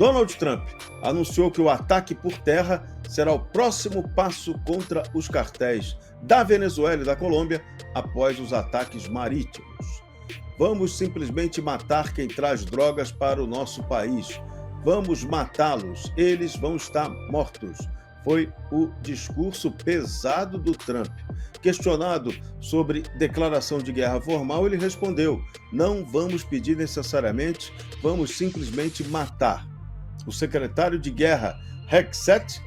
Donald Trump anunciou que o ataque por terra será o próximo passo contra os cartéis da Venezuela e da Colômbia após os ataques marítimos. Vamos simplesmente matar quem traz drogas para o nosso país. Vamos matá-los, eles vão estar mortos. Foi o discurso pesado do Trump. Questionado sobre declaração de guerra formal, ele respondeu: não vamos pedir necessariamente, vamos simplesmente matar. O secretário de guerra, Hegseth,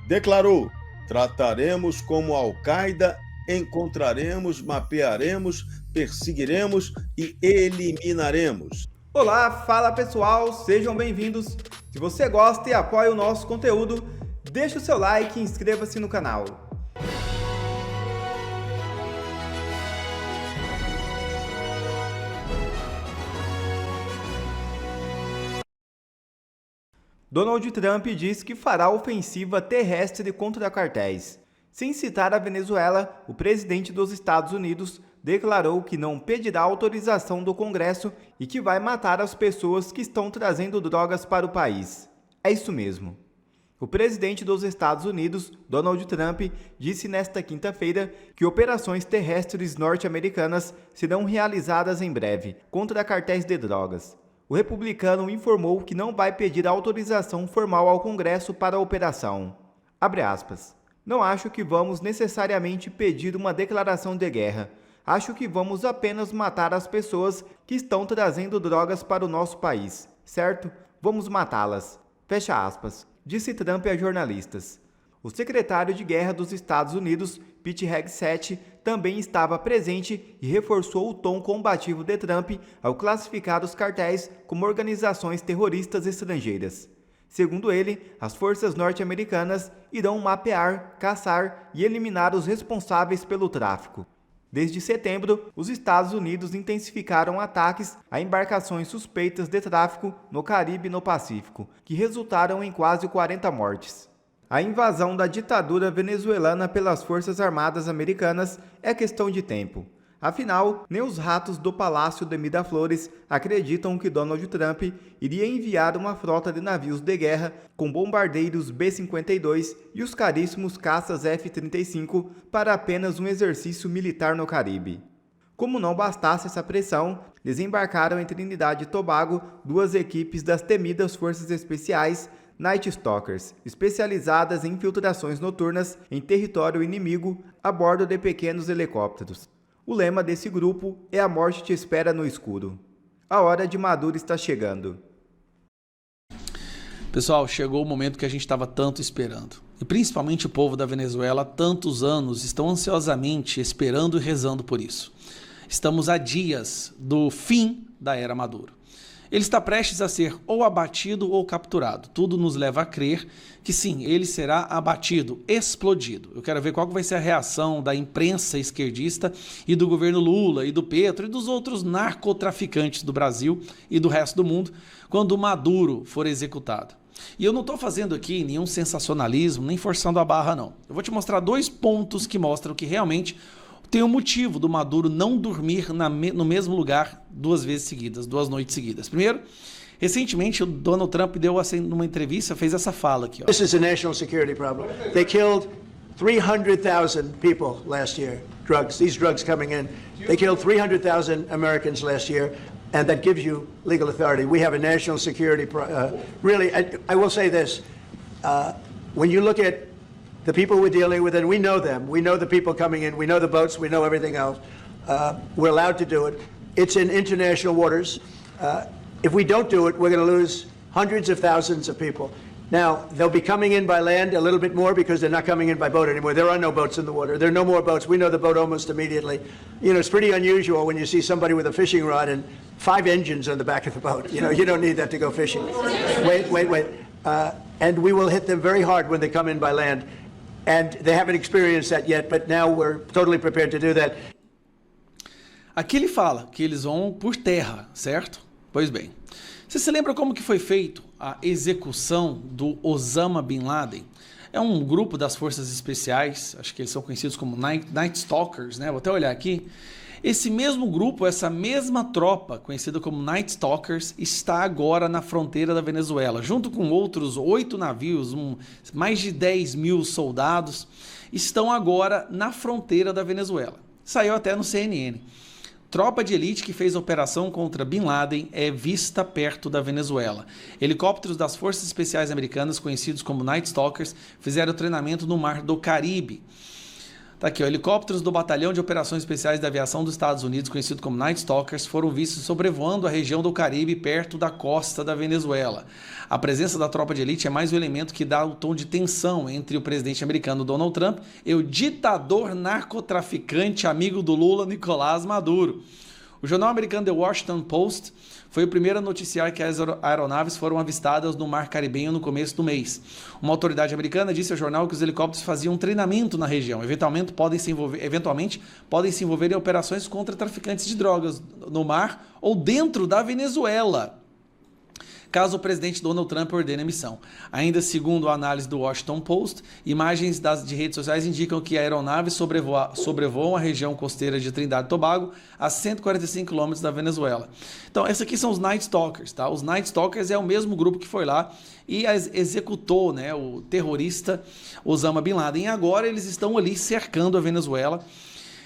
declarou: trataremos como Al-Qaeda, encontraremos, mapearemos, perseguiremos e eliminaremos. Olá, fala pessoal, sejam bem-vindos. Se você gosta e apoia o nosso conteúdo, deixe o seu like e inscreva-se no canal. Donald Trump diz que fará ofensiva terrestre contra cartéis. Sem citar a Venezuela, o presidente dos Estados Unidos declarou que não pedirá autorização do Congresso e que vai matar as pessoas que estão trazendo drogas para o país. É isso mesmo. O presidente dos Estados Unidos, Donald Trump, disse nesta quinta-feira que operações terrestres norte-americanas serão realizadas em breve contra cartéis de drogas. O republicano informou que não vai pedir autorização formal ao Congresso para a operação. Abre aspas. Não acho que vamos necessariamente pedir uma declaração de guerra. Acho que vamos apenas matar as pessoas que estão trazendo drogas para o nosso país, certo? Vamos matá-las. Fecha aspas, disse Trump a jornalistas. O secretário de guerra dos Estados Unidos, Pete Hegseth, também estava presente e reforçou o tom combativo de Trump ao classificar os cartéis como organizações terroristas estrangeiras. Segundo ele, as forças norte-americanas irão mapear, caçar e eliminar os responsáveis pelo tráfico. Desde setembro, os Estados Unidos intensificaram ataques a embarcações suspeitas de tráfico no Caribe e no Pacífico, que resultaram em quase 40 mortes. A invasão da ditadura venezuelana pelas Forças Armadas Americanas é questão de tempo. Afinal, nem os ratos do Palácio de Miraflores acreditam que Donald Trump iria enviar uma frota de navios de guerra com bombardeiros B-52 e os caríssimos caças F-35 para apenas um exercício militar no Caribe. Como não bastasse essa pressão, desembarcaram em Trinidad e Tobago duas equipes das temidas Forças Especiais Night Stalkers, especializadas em infiltrações noturnas em território inimigo a bordo de pequenos helicópteros. O lema desse grupo é "A morte te espera no escuro". A hora de Maduro está chegando. Pessoal, chegou o momento que a gente estava tanto esperando. E principalmente o povo da Venezuela há tantos anos estão ansiosamente esperando e rezando por isso. Estamos a dias do fim da era Maduro. Ele está prestes a ser ou abatido ou capturado. Tudo nos leva a crer que sim, ele será abatido, explodido. Eu quero ver qual vai ser a reação da imprensa esquerdista e do governo Lula e do Petro e dos outros narcotraficantes do Brasil e do resto do mundo quando o Maduro for executado. E eu não estou fazendo aqui nenhum sensacionalismo, nem forçando a barra não. Eu vou te mostrar dois pontos que mostram que realmente tem um motivo do Maduro não dormir no mesmo lugar duas vezes seguidas, 2 noites seguidas. Primeiro, recentemente o Donald Trump deu numa entrevista, fez essa fala aqui. Ó. This is a national security problem. They killed 300,000 people last year. These drugs coming in. They killed 300,000 Americans last year, and that gives you legal authority. We have a national security really, I will say this. When you look at the people we're dealing with, and we know them. We know the people coming in. We know the boats. We know everything else. We're allowed to do it. It's in international waters. If we don't do it, we're going to lose hundreds of thousands of people. Now, they'll be coming in by land a little bit more because they're not coming in by boat anymore. There are no boats in the water. There are no more boats. We know the boat almost immediately. You know, it's pretty unusual when you see somebody with a fishing rod and 5 engines on the back of the boat. You know, you don't need that to go fishing. Wait. And we will hit them very hard when they come in by land. And they haven't experienced that yet, but now we're totally prepared to do that. Aqui ele fala que eles vão por terra, certo? Pois bem, você se lembra como que foi feito a execução do Osama Bin Laden? É um grupo das forças especiais, acho que eles são conhecidos como Night Stalkers, né? Vou até olhar aqui. Esse mesmo grupo, essa mesma tropa, conhecida como Night Stalkers, está agora na fronteira da Venezuela, junto com outros 8 navios, mais de 10 mil soldados, estão agora na fronteira da Venezuela. Saiu até no CNN. Tropa de elite que fez a operação contra Bin Laden é vista perto da Venezuela. Helicópteros das Forças Especiais Americanas, conhecidos como Night Stalkers, fizeram treinamento no Mar do Caribe. Tá aqui, ó, helicópteros do Batalhão de Operações Especiais da Aviação dos Estados Unidos, conhecido como Night Stalkers, foram vistos sobrevoando a região do Caribe, perto da costa da Venezuela. A presença da tropa de elite é mais um elemento que dá o tom de tensão entre o presidente americano Donald Trump e o ditador narcotraficante amigo do Lula, Nicolás Maduro. O jornal americano The Washington Post foi o primeiro a noticiar que as aeronaves foram avistadas no Mar Caribenho no começo do mês. Uma autoridade americana disse ao jornal que os helicópteros faziam treinamento na região. Eventualmente podem se envolver em operações contra traficantes de drogas no mar ou dentro da Venezuela, caso o presidente Donald Trump ordene a missão. Ainda segundo a análise do Washington Post, imagens de redes sociais indicam que aeronaves sobrevoam a região costeira de Trindade e Tobago, a 145 km da Venezuela. Então, esses aqui são os Night Stalkers, tá? Os Night Stalkers é o mesmo grupo que foi lá e executou, né, o terrorista Osama Bin Laden. E agora eles estão ali cercando a Venezuela.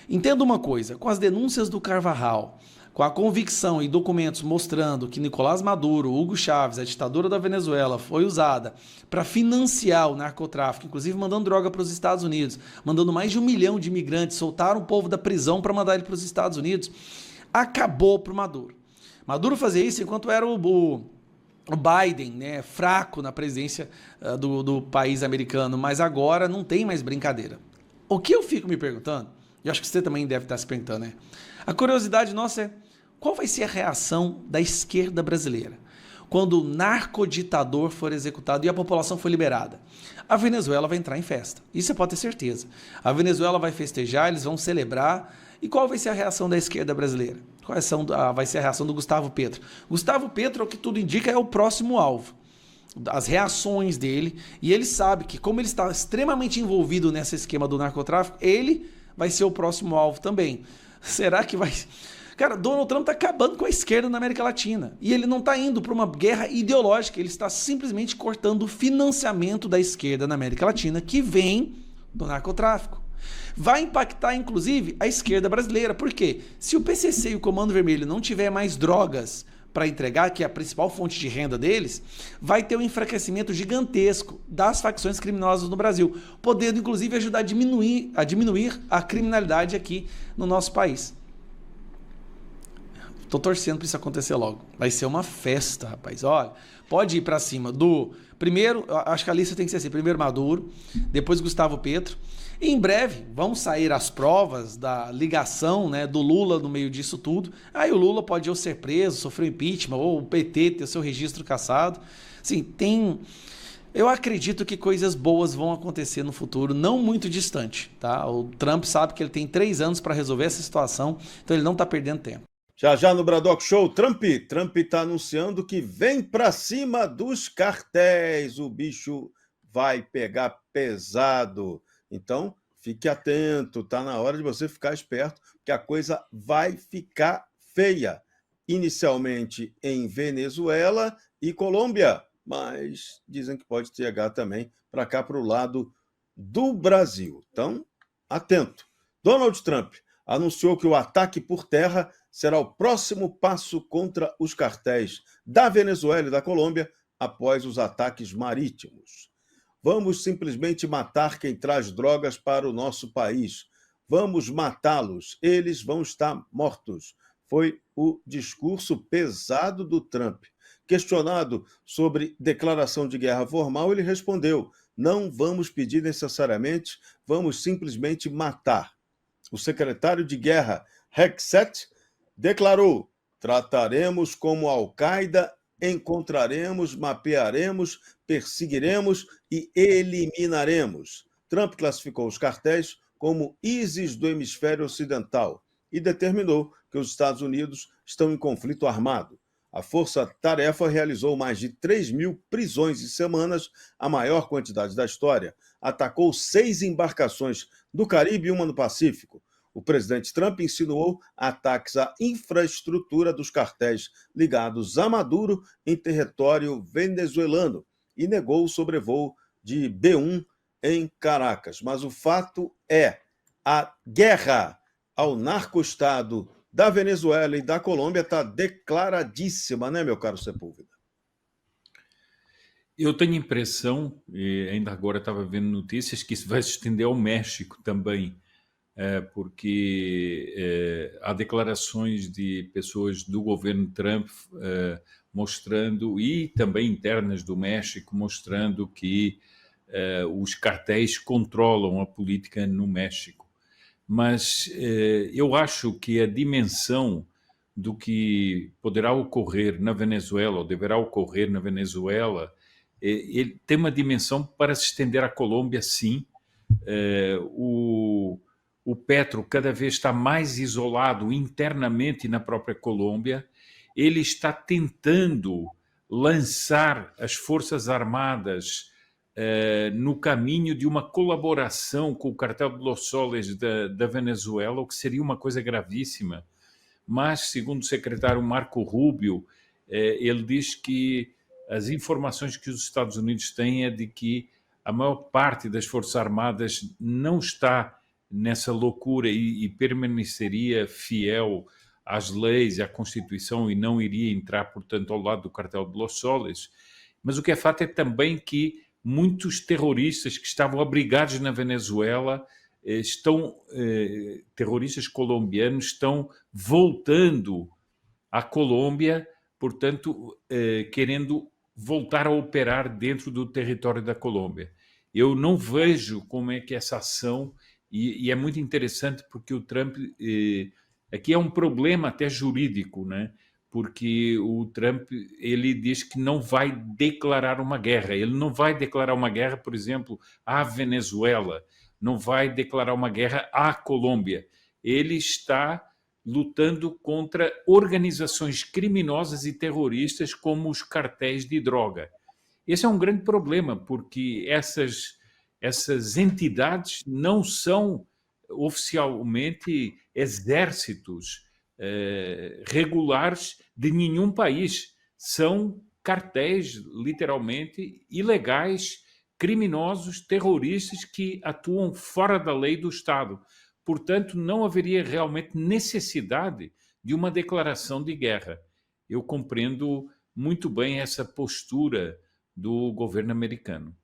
Entenda uma coisa, com as denúncias do Carvajal, com a convicção e documentos mostrando que Nicolás Maduro, Hugo Chávez, a ditadura da Venezuela, foi usada para financiar o narcotráfico, inclusive mandando droga para os Estados Unidos, mandando mais de 1 milhão de imigrantes, soltaram o povo da prisão para mandar ele para os Estados Unidos, acabou para o Maduro. Maduro fazia isso enquanto era o Biden, né, fraco na presidência do país americano, mas agora não tem mais brincadeira. O que eu fico me perguntando, e acho que você também deve estar se perguntando, né? A curiosidade nossa é: qual vai ser a reação da esquerda brasileira quando o narcoditador for executado e a população for liberada? A Venezuela vai entrar em festa, isso você pode ter certeza. A Venezuela vai festejar, eles vão celebrar. E qual vai ser a reação da esquerda brasileira? Qual vai ser a reação do Gustavo Petro? Gustavo Petro, o que tudo indica, é o próximo alvo. As reações dele, e ele sabe que, como ele está extremamente envolvido nesse esquema do narcotráfico, ele vai ser o próximo alvo também. Será que vai... Cara, Donald Trump está acabando com a esquerda na América Latina. E ele não está indo para uma guerra ideológica, ele está simplesmente cortando o financiamento da esquerda na América Latina, que vem do narcotráfico. Vai impactar, inclusive, a esquerda brasileira. Por quê? Se o PCC e o Comando Vermelho não tiver mais drogas para entregar, que é a principal fonte de renda deles, vai ter um enfraquecimento gigantesco das facções criminosas no Brasil, podendo, inclusive, ajudar a diminuir a criminalidade aqui no nosso país. Tô torcendo para isso acontecer logo. Vai ser uma festa, rapaz. Olha, pode ir para cima do... Primeiro, acho que a lista tem que ser assim. Primeiro Maduro, depois Gustavo Petro. E em breve vão sair as provas da ligação, né, do Lula no meio disso tudo. Aí o Lula pode ou ser preso, sofrer impeachment, ou o PT ter seu registro cassado. Assim, eu acredito que coisas boas vão acontecer no futuro, não muito distante, tá? O Trump sabe que ele tem 3 anos para resolver essa situação, então ele não está perdendo tempo. Já já no Bradock Show, Trump está anunciando que vem para cima dos cartéis. O bicho vai pegar pesado. Então, fique atento, tá na hora de você ficar esperto, que a coisa vai ficar feia. Inicialmente em Venezuela e Colômbia, mas dizem que pode chegar também para cá, para o lado do Brasil. Então, atento. Donald Trump anunciou que o ataque por terra será o próximo passo contra os cartéis da Venezuela e da Colômbia após os ataques marítimos. Vamos simplesmente matar quem traz drogas para o nosso país. Vamos matá-los. Eles vão estar mortos. Foi o discurso pesado do Trump. Questionado sobre declaração de guerra formal, ele respondeu: não vamos pedir necessariamente, vamos simplesmente matar. O secretário de guerra, Hegseth, declarou: trataremos como Al-Qaeda, encontraremos, mapearemos, perseguiremos e eliminaremos. Trump classificou os cartéis como ISIS do hemisfério ocidental e determinou que os Estados Unidos estão em conflito armado. A força-tarefa realizou mais de 3.000 prisões em semanas, a maior quantidade da história. Atacou 6 embarcações do Caribe e uma no Pacífico. O presidente Trump insinuou ataques à infraestrutura dos cartéis ligados a Maduro em território venezuelano e negou o sobrevoo de B-1 em Caracas. Mas o fato é, a guerra ao narco-estado da Venezuela e da Colômbia está declaradíssima, né, meu caro Sepúlveda? Eu tenho a impressão, e ainda agora estava vendo notícias, que isso vai se estender ao México também, porque há declarações de pessoas do governo Trump mostrando, e também internas do México, mostrando que os cartéis controlam a política no México. Mas eu acho que a dimensão do que poderá ocorrer na Venezuela, ou deverá ocorrer na Venezuela, ele tem uma dimensão para se estender à Colômbia, sim. O Petro cada vez está mais isolado internamente na própria Colômbia. Ele está tentando lançar as Forças Armadas no caminho de uma colaboração com o cartel de Los Soles da Venezuela, o que seria uma coisa gravíssima. Mas, segundo o secretário Marco Rubio, ele diz que as informações que os Estados Unidos têm é de que a maior parte das Forças Armadas não está nessa loucura e permaneceria fiel às leis e à Constituição e não iria entrar, portanto, ao lado do cartel de Los Soles. Mas o que é fato é também que muitos terroristas que estavam abrigados na Venezuela, terroristas colombianos, estão voltando à Colômbia, portanto, querendo voltar a operar dentro do território da Colômbia. Eu não vejo como é que essa ação, e é muito interessante porque o Trump, aqui é um problema até jurídico, né? Porque o Trump, ele diz que não vai declarar uma guerra. Ele não vai declarar uma guerra, por exemplo, à Venezuela, não vai declarar uma guerra à Colômbia. Ele está lutando contra organizações criminosas e terroristas como os cartéis de droga. Esse é um grande problema, porque essas entidades não são oficialmente exércitos regulares de nenhum país. São cartéis, literalmente, ilegais, criminosos, terroristas que atuam fora da lei do Estado. Portanto, não haveria realmente necessidade de uma declaração de guerra. Eu compreendo muito bem essa postura do governo americano.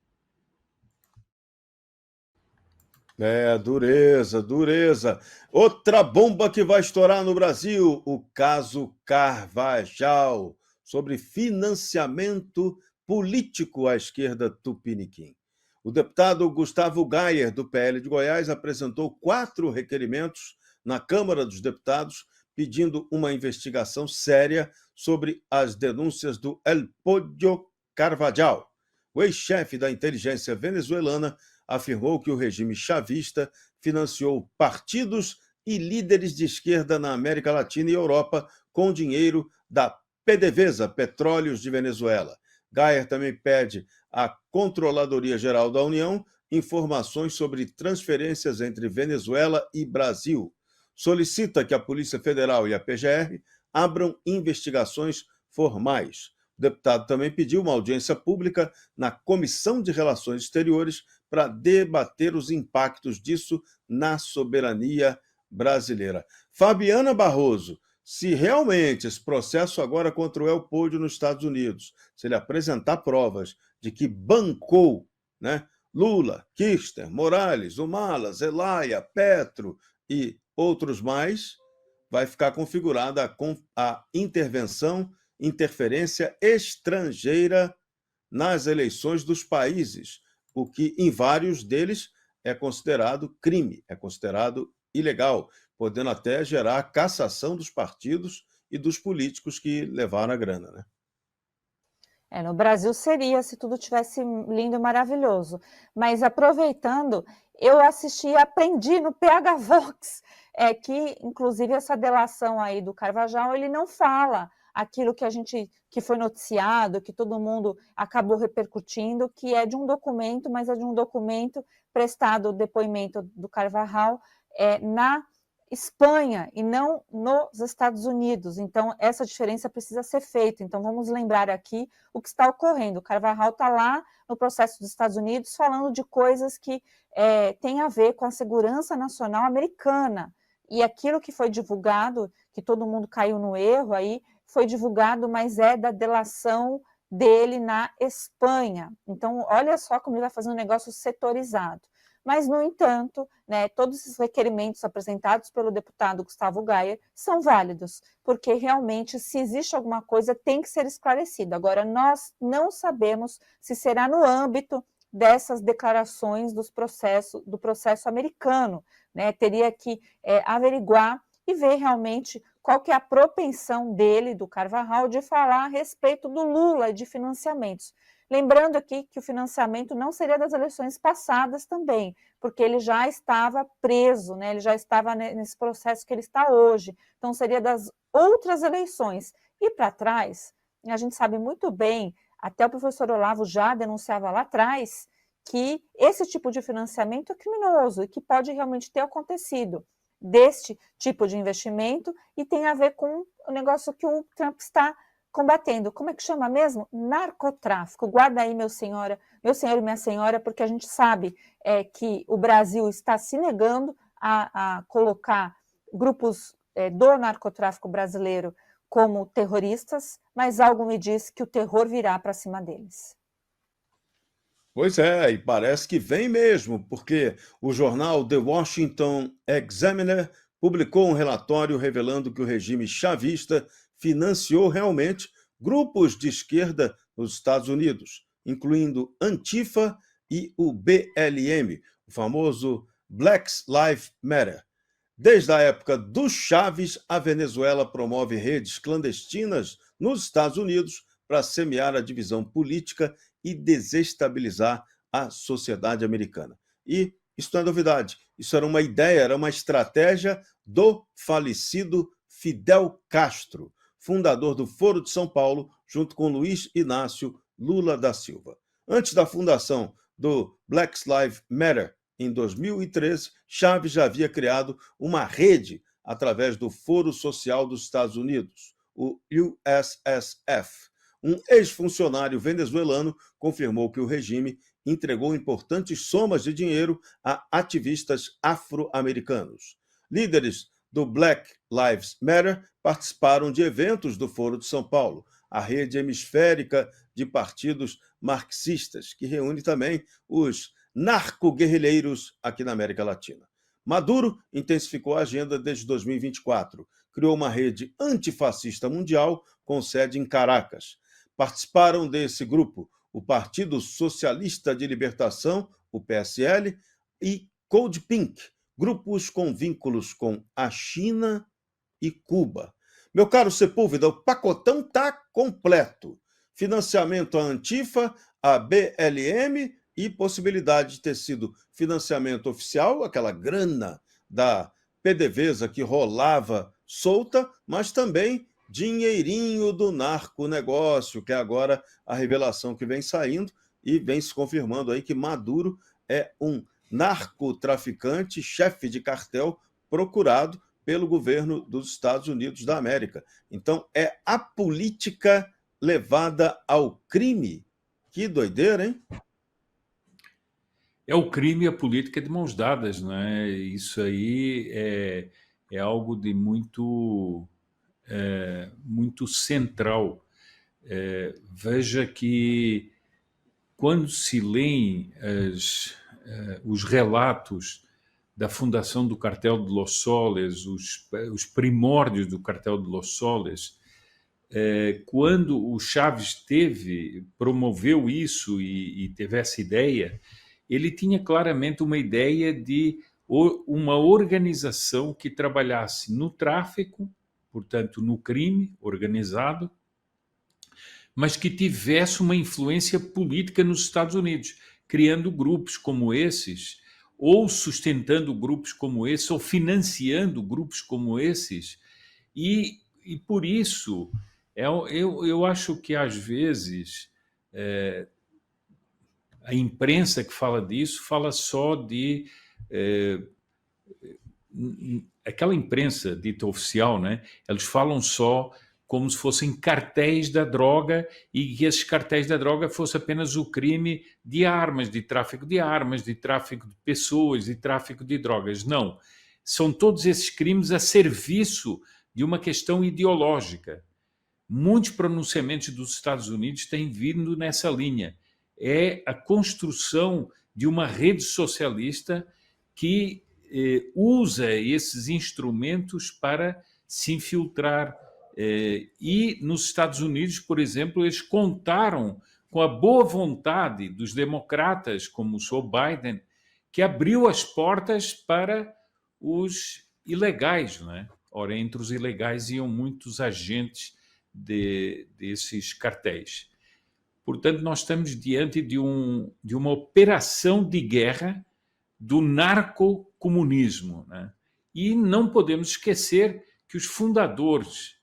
Dureza, dureza. Outra bomba que vai estourar no Brasil, o caso Carvajal, sobre financiamento político à esquerda tupiniquim. O deputado Gustavo Gayer, do PL de Goiás, apresentou 4 requerimentos na Câmara dos Deputados, pedindo uma investigação séria sobre as denúncias do El Pollo Carvajal. O ex-chefe da inteligência venezuelana afirmou que o regime chavista financiou partidos e líderes de esquerda na América Latina e Europa com dinheiro da PDVSA, Petróleos de Venezuela. Gayer também pede à Controladoria Geral da União informações sobre transferências entre Venezuela e Brasil. Solicita que a Polícia Federal e a PGR abram investigações formais. O deputado também pediu uma audiência pública na Comissão de Relações Exteriores para debater os impactos disso na soberania brasileira. Fabiana Barroso, se realmente esse processo agora contra o El Pollo nos Estados Unidos, se ele apresentar provas de que bancou, né, Lula, Kirchner, Morales, Humala, Zelaya, Petro e outros mais, vai ficar configurada a interferência estrangeira nas eleições dos países, o que em vários deles é considerado crime, é considerado ilegal, podendo até gerar a cassação dos partidos e dos políticos que levaram a grana, né? No Brasil seria, se tudo tivesse lindo e maravilhoso. Mas aproveitando, eu assisti e aprendi no PH Vox, que inclusive essa delação aí do Carvajal, ele não fala aquilo que foi noticiado, que todo mundo acabou repercutindo, que é de um documento, mas é de um documento prestado o depoimento do Carvajal na Espanha e não nos Estados Unidos. Então, essa diferença precisa ser feita. Então, vamos lembrar aqui o que está ocorrendo. O Carvajal está lá no processo dos Estados Unidos falando de coisas que têm a ver com a segurança nacional americana. E aquilo que foi divulgado, que todo mundo caiu no erro aí, foi divulgado, mas é da delação dele na Espanha. Então, olha só como ele vai fazer um negócio setorizado. Mas, no entanto, né, todos esses requerimentos apresentados pelo deputado Gustavo Gayer são válidos, porque realmente, se existe alguma coisa, tem que ser esclarecida. Agora, nós não sabemos se será no âmbito dessas declarações do processo americano, né? Teria que averiguar e ver realmente qual que é a propensão dele, do Carvajal, de falar a respeito do Lula e de financiamentos. Lembrando aqui que o financiamento não seria das eleições passadas também, porque ele já estava preso, né? Ele já estava nesse processo que ele está hoje. Então, seria das outras eleições. E para trás, a gente sabe muito bem, até o professor Olavo já denunciava lá atrás, que esse tipo de financiamento é criminoso e que pode realmente ter acontecido deste tipo de investimento e tem a ver com o negócio que o Trump está combatendo. Como é que chama mesmo? Narcotráfico. Guarda aí, meu senhor e minha senhora, porque a gente sabe que o Brasil está se negando a colocar grupos do narcotráfico brasileiro como terroristas, mas algo me diz que o terror virá para cima deles. Pois é, e parece que vem mesmo, porque o jornal The Washington Examiner publicou um relatório revelando que o regime chavista financiou realmente grupos de esquerda nos Estados Unidos, incluindo Antifa e o BLM, o famoso Black Lives Matter. Desde a época do Chaves, a Venezuela promove redes clandestinas nos Estados Unidos para semear a divisão política e desestabilizar a sociedade americana. E isso não é novidade, isso era uma ideia, era uma estratégia do falecido Fidel Castro, fundador do Foro de São Paulo, junto com Luiz Inácio Lula da Silva. Antes da fundação do Black Lives Matter, em 2013, Chaves já havia criado uma rede através do Foro Social dos Estados Unidos, o USSF. Um ex-funcionário venezuelano confirmou que o regime entregou importantes somas de dinheiro a ativistas afro-americanos. Líderes do Black Lives Matter participaram de eventos do Foro de São Paulo, a rede hemisférica de partidos marxistas, que reúne também os narco-guerrilheiros aqui na América Latina. Maduro intensificou a agenda desde 2024, criou uma rede antifascista mundial com sede em Caracas. Participaram desse grupo o Partido Socialista de Libertação, o PSL, e Code Pink, grupos com vínculos com a China e Cuba. Meu caro Sepúlveda, o pacotão está completo. Financiamento à Antifa, à BLM e possibilidade de ter sido financiamento oficial, aquela grana da PDVSA que rolava solta, mas também dinheirinho do narconegócio, que é agora a revelação que vem saindo e vem se confirmando aí que Maduro é um narcotraficante, chefe de cartel, procurado pelo governo dos Estados Unidos da América. Então, é a política levada ao crime. Que doideira, hein? É o crime e a política de mãos dadas, né? Isso aí é algo de muito central. Veja que quando se leem os relatos da fundação do Cartel de Los Soles, os primórdios do Cartel de Los Soles, quando o Chaves promoveu isso e teve essa ideia, ele tinha claramente uma ideia de uma organização que trabalhasse no tráfico, portanto, no crime organizado, mas que tivesse uma influência política nos Estados Unidos, criando grupos como esses, ou sustentando grupos como esses, ou financiando grupos como esses. E por isso, eu acho que, às vezes, a imprensa que fala disso fala só de aquela imprensa dita oficial, né, eles falam só como se fossem cartéis da droga e que esses cartéis da droga fosse apenas o crime de armas, de tráfico de pessoas, de tráfico de drogas. Não. São todos esses crimes a serviço de uma questão ideológica. Muitos pronunciamentos dos Estados Unidos têm vindo nessa linha. É a construção de uma rede socialista que usa esses instrumentos para se infiltrar. E nos Estados Unidos, por exemplo, eles contaram com a boa vontade dos democratas, como o Joe Biden, que abriu as portas para os ilegais, né? Ora, entre os ilegais iam muitos agentes desses cartéis. Portanto, nós estamos diante de uma operação de guerra do narcocomunismo, né? E não podemos esquecer que os fundadores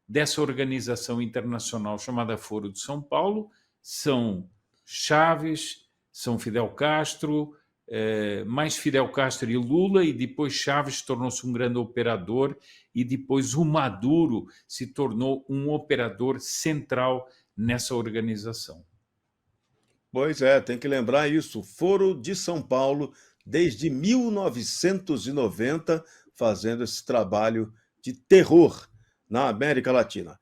dessa organização internacional chamada Foro de São Paulo são Chávez, são Fidel Castro, mais Fidel Castro e Lula, e depois Chávez tornou-se um grande operador, e depois o Maduro se tornou um operador central nessa organização. Pois é, tem que lembrar isso. Foro de São Paulo, desde 1990, fazendo esse trabalho de terror na América Latina.